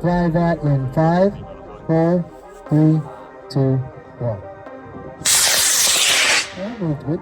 Fly that in 5, 4, 3, 2, 1. That moved good.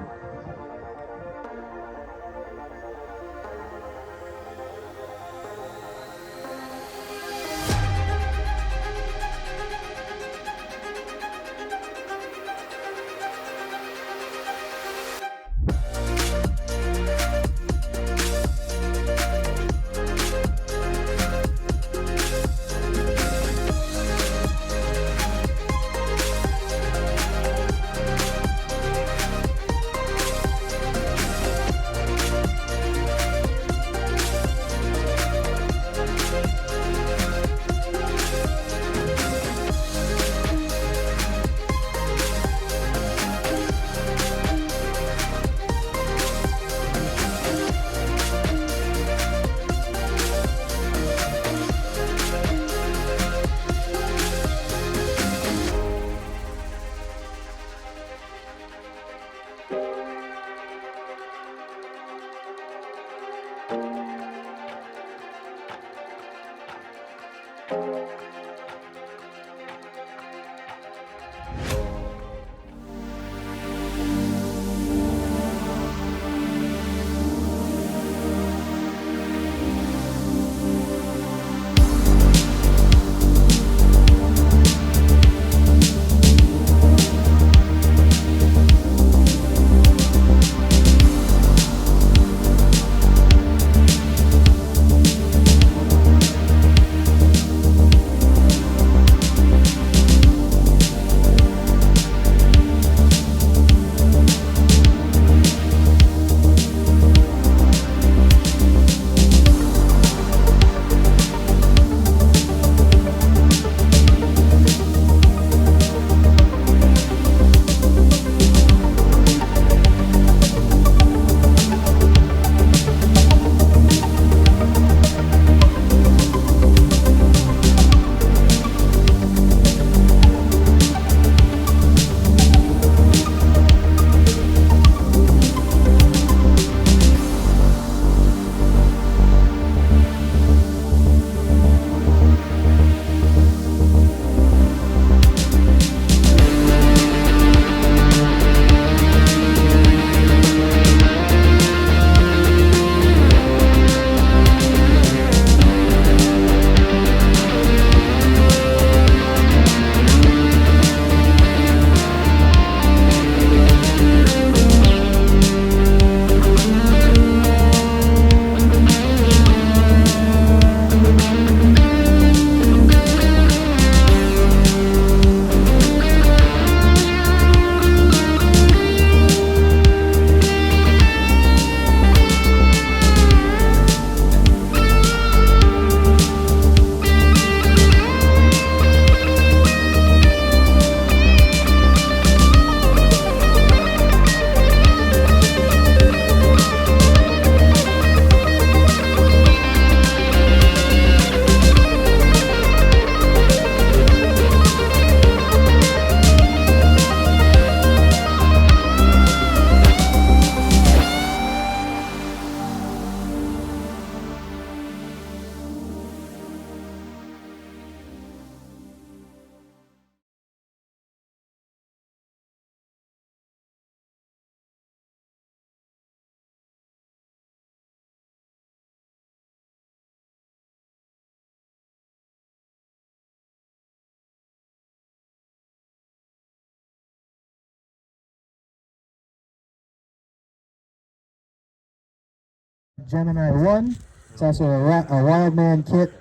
Gemini 1. It's also a Wildman kit.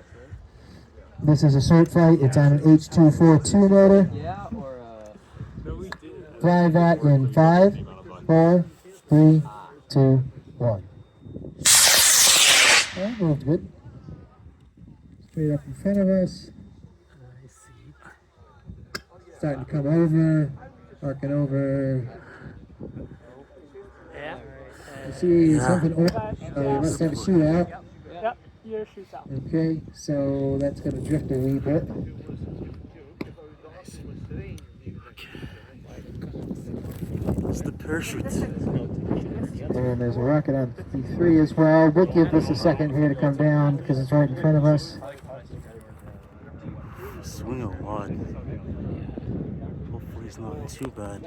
This is a short flight. It's on an H242 motor. Fly that in 5, 4, 3, 2, 1. That moved good. Straight up in front of us. Starting to come over, arcing over. You see something over, so we must have a shootout. Yep, your shoots out. Okay, so that's going to drift a wee bit. It's the parachute. And there's a rocket on 53 as well. We'll give this a second here to come down because it's right in front of us. swing a lot. Hopefully it's not too bad.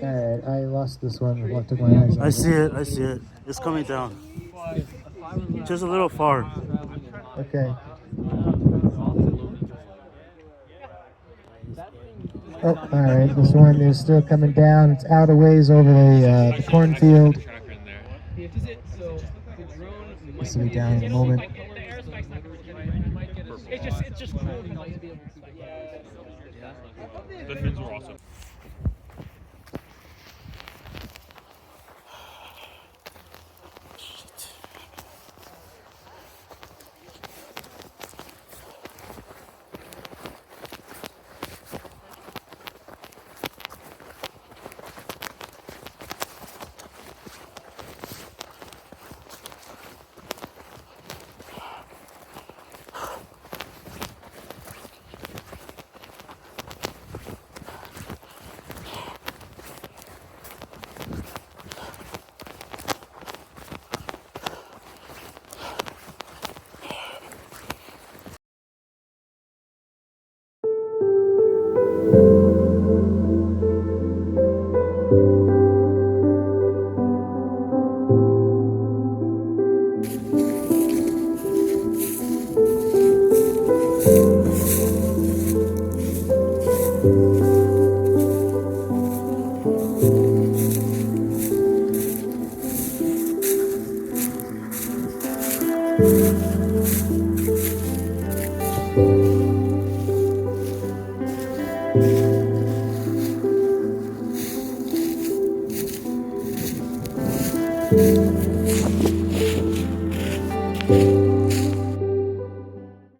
Alright, I lost this one. What took my eyes off I see it, I see it. It's coming down. Just a little far. Okay. Oh, alright, this one is still coming down. It's out a ways over the cornfield. This will be down in a moment. It's just cool. The fins were awesome.